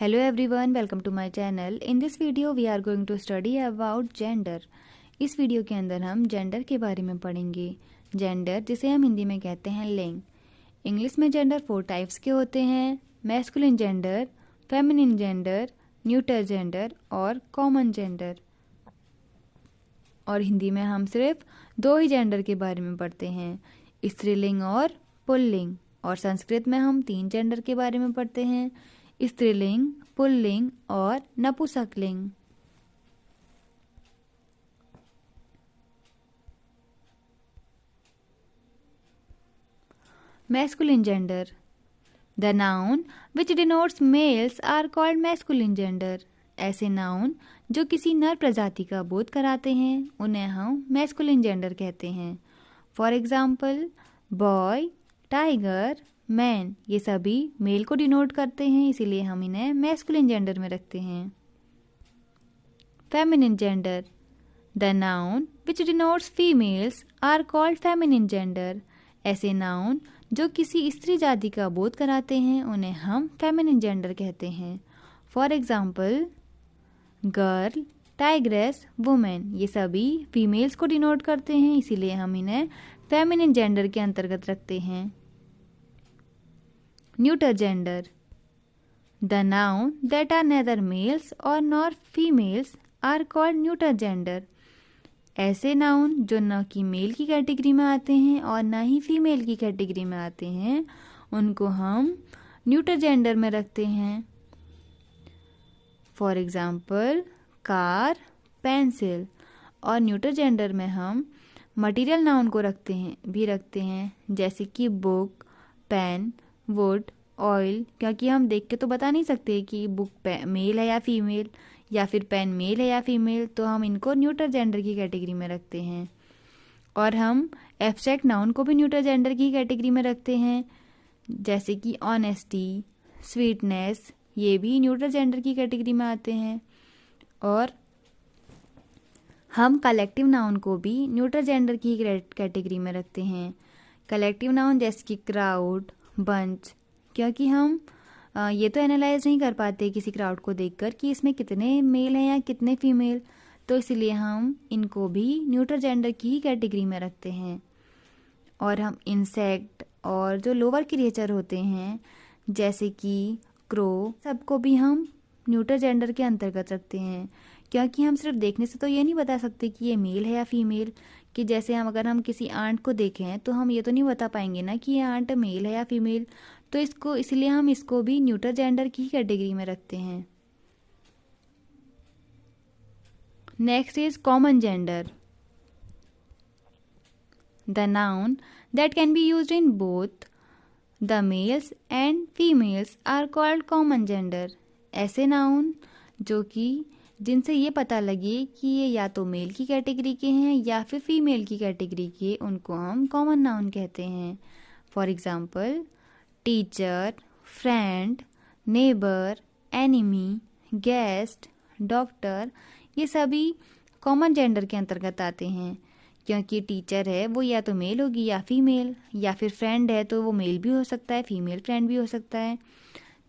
Hello everyone, welcome to my channel. In this video we are going to study about gender. इस video के अंदर हम gender के बारे में पढ़ेंगे. जेंडर जिसे हम हिंदी में कहते हैं लिंग. इंग्लिश में जेंडर 4 टाइप्स के होते हैं: masculine gender, feminine gender, neuter gender और कॉमन जेंडर. और हिंदी में हम सिर्फ 2 ही जेंडर के बारे में पढ़ते हैं, स्त्रीलिंग और पुल्लिंग. और संस्कृत में हम 3 जेंडर के बारे में पढ़ते हैं: स्त्रीलिंग, पुल्लिंग और नपुंसकलिंग. Masculine gender. The noun which denotes males are called masculine gender. ऐसे नाउन जो किसी नर प्रजाति का बोध कराते हैं उन्हें हम मैस्कुलिन जेंडर कहते हैं. For example, boy, tiger, man, ये सभी मेल को डिनोट करते हैं, इसीलिए हम इन्हें मैस्कुलिन जेंडर में रखते हैं. Feminine gender. The noun which denotes females are called feminine gender. ऐसे नाउन जो किसी स्त्री जाति का बोध कराते हैं उन्हें हम फेमिनिन जेंडर कहते हैं. For example, girl, tigress, women, ये सभी फीमेल्स को डिनोट करते हैं, इसीलिए हम इन्हें फेमिनिन जेंडर के अंतर्गत रखते हैं. Neuter gender. The noun that are neither males और nor females are called neuter gender. ऐसे नाउन जो न कि मेल की कैटेगरी में आते हैं और न ही फीमेल की कैटेगरी में आते हैं उनको हम न्यूटर जेंडर में रखते हैं. For example, car, pencil. और न्यूटर जेंडर में हम मटेरियल नाउन को रखते हैं जैसे कि बुक, पेन, वुड, ऑयल, क्योंकि हम देख के तो बता नहीं सकते कि बुक मेल है या फीमेल या फिर पेन मेल है या फीमेल, तो हम इनको न्यूटर जेंडर की कैटेगरी में रखते हैं. और हम एब्स्ट्रैक्ट नाउन को भी न्यूटर जेंडर की कैटेगरी में रखते हैं जैसे कि ऑनेस्टी, स्वीटनेस, ये भी न्यूटर जेंडर की कैटेगरी में आते हैं. और हम कलेक्टिव नाउन को भी न्यूटर जेंडर की कैटेगरी में रखते हैं. कलेक्टिव नाउन जैसे कि क्राउड, बंच, क्योंकि हम ये तो एनालाइज नहीं कर पाते किसी क्राउड को देखकर कि इसमें कितने मेल हैं या कितने फीमेल, तो इसलिए हम इनको भी न्यूटर जेंडर की ही कैटेगरी में रखते हैं. और हम इंसेक्ट और जो लोअर क्रिएचर होते हैं जैसे कि क्रो, सबको भी हम न्यूटर जेंडर के अंतर्गत रखते हैं, क्योंकि हम सिर्फ देखने से तो ये नहीं बता सकते कि ये मेल है या फीमेल. कि जैसे अगर हम किसी आंट को देखें तो हम ये तो नहीं बता पाएंगे ना कि ये आंट मेल है या फीमेल, तो इसलिए हम इसको भी न्यूटर जेंडर की कैटेगरी में रखते हैं. Next is common gender. The noun that can be used in both the males and females are called common gender. ऐसे नाउन जो कि जिनसे ये पता लगे कि ये या तो मेल की कैटेगरी के हैं या फिर फीमेल की कैटेगरी के, उनको हम कॉमन नाउन कहते हैं. For example, teacher, friend, neighbour, enemy, guest, doctor, ये सभी कॉमन जेंडर के अंतर्गत आते हैं, क्योंकि टीचर है वो या तो मेल होगी या फीमेल, या फिर फ्रेंड है तो वो मेल भी हो सकता है, फीमेल फ्रेंड भी हो सकता है.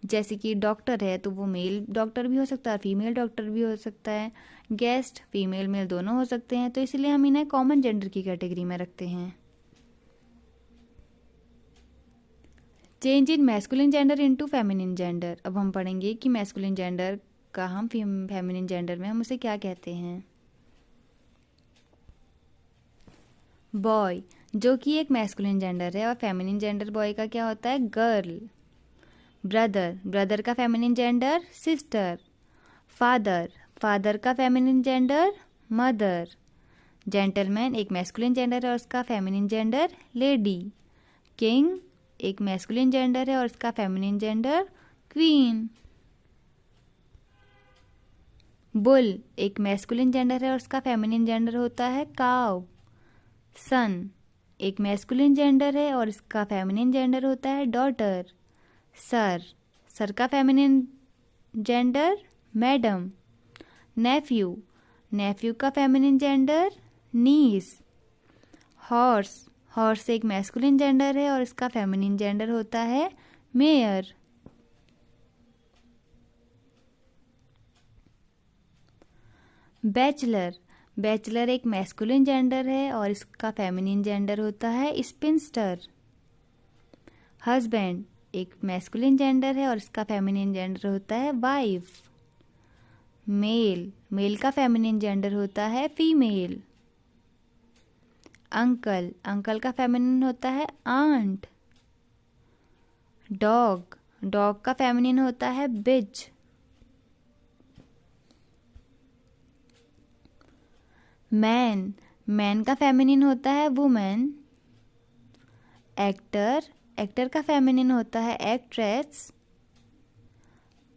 जैसे कि डॉक्टर है तो वो मेल डॉक्टर भी हो सकता है, फीमेल डॉक्टर भी हो सकता है. गेस्ट फीमेल मेल दोनों हो सकते हैं, तो इसलिए हम इन्हें कॉमन जेंडर की कैटेगरी में रखते हैं. Change in masculine gender into feminine gender. अब हम पढ़ेंगे कि मैस्कुलिन जेंडर का हम फेमिनिन जेंडर में हम उसे क्या कहते हैं. बॉय, जो कि एक मैस्कुलिन जेंडर है, और फेमिनिन जेंडर बॉय का क्या होता है, गर्ल. ब्रदर, ब्रदर का feminine gender sister. Father, father का फेमिनिन जेंडर मदर. जेंटलमैन एक मैस्कुलिन जेंडर है और उसका फेमिनिन जेंडर लेडी. किंग एक मैस्कुलिन जेंडर है और उसका फेमिनिन जेंडर क्वीन. बुल एक मैस्कुलिन जेंडर है और उसका फेमिनिन जेंडर होता है काउ. सन एक मैस्कुलिन जेंडर है और इसका फेमिनिन जेंडर होता है डॉटर. सर, सर का feminine gender madam. Nephew, nephew का feminine gender niece. Horse, horse एक मैस्कुलिन जेंडर है और इसका फेमिनिन जेंडर होता है मेयर. बैचलर, बैचलर एक मैस्कुलिन जेंडर है और इसका फेमिनिन जेंडर होता है स्पिंस्टर। हस्बैंड एक मैस्कुलिन जेंडर है और इसका फेमिनिन जेंडर होता है वाइफ। मेल, मेल का फेमिनिन जेंडर होता है फीमेल। अंकल, अंकल का फेमिनिन होता है आंट। डॉग, डॉग का फेमिनिन होता है बिच। मैन, मैन का फेमिनिन होता है वुमेन। एक्टर, एक्टर का फेमिनिन होता है एक्ट्रेस।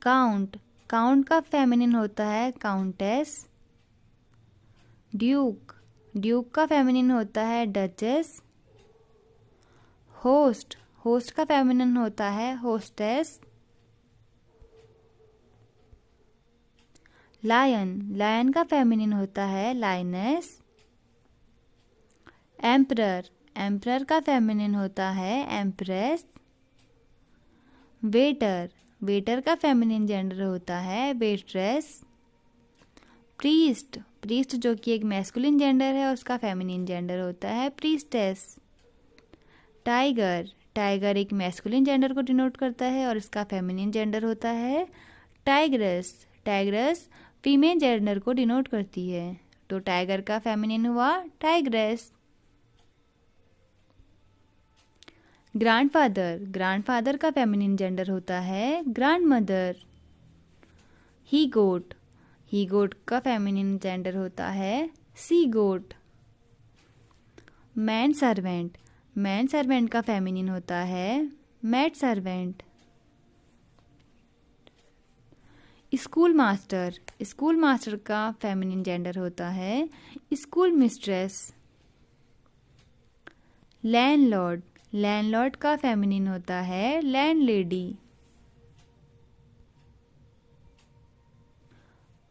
काउंट, काउंट का फेमिनिन होता है काउंटेस। ड्यूक, ड्यूक का फेमिनिन होता है डचेस। होस्ट, होस्ट का फेमिनिन होता है होस्टेस। लायन, लायन का फेमिनिन होता है लायनेस। एम्परर, एम्परर का फेमिनिन होता है एम्प्रेस। वेटर, वेटर का फेमिनिन जेंडर होता है वेट्रेस। प्रीस्ट, प्रीस्ट जो कि एक मैस्कुलिन जेंडर है उसका फेमिनिन जेंडर होता है प्रीस्टेस। टाइगर, टाइगर एक मैस्कुलिन जेंडर को डिनोट करता है और इसका फेमिनिन जेंडर होता है टाइग्रेस। टाइग्रेस फीमेल जेंडर को डिनोट करती है, तो टाइगर का फेमिनिन हुआ टाइग्रेस। ग्रैंडफादर, ग्रैंडफादर का फेमिनिन जेंडर होता है ग्रैंडमदर। ही गोट, ही गोट का फेमिनिन जेंडर होता है सी गोट। मैन सर्वेंट, मैन सर्वेंट का फेमिनिन होता है mad servant. School master, school master का फेमिनिन जेंडर होता है स्कूल मिस्ट्रेस। लैंडलॉर्ड, लैंडलॉर्ड का फेमिनिन होता है लैंडलेडी।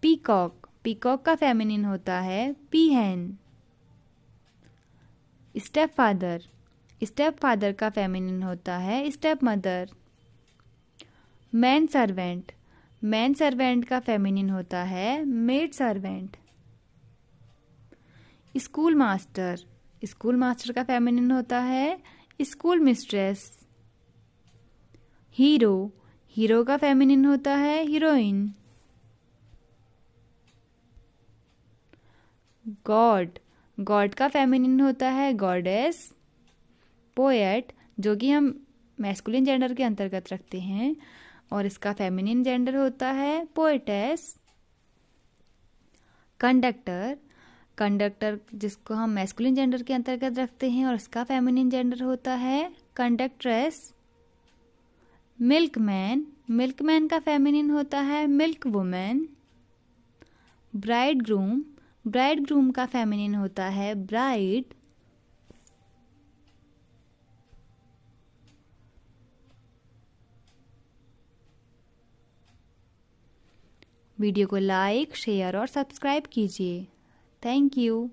पीकॉक, पीकॉक का फेमिनिन होता है पीहेन। स्टेप फादर, स्टेप फादर का फेमिनिन होता है step mother. Man servant, man servant का फेमिनिन होता है maid servant. School master, school master का फेमिनिन होता है स्कूल मिस्ट्रेस। हीरो, हीरो का फेमिनिन होता है हीरोइन। गॉड, गॉड का फेमिनिन होता है गॉडेस। पोएट जो कि हम मैस्कुलिन जेंडर के अंतर्गत रखते हैं और इसका फेमिनिन जेंडर होता है पोएटेस। कंडक्टर, कंडक्टर जिसको हम मैस्कुलिन जेंडर के अंतर्गत रखते हैं और इसका फेमिनिन जेंडर होता है कंडक्ट्रेस। मिल्कमैन, मिल्कमैन का फेमिनिन होता है milk women. Bride groom, bride groom का फेमिनिन होता है ब्राइड। वीडियो को लाइक, शेयर और सब्सक्राइब कीजिए। Thank you.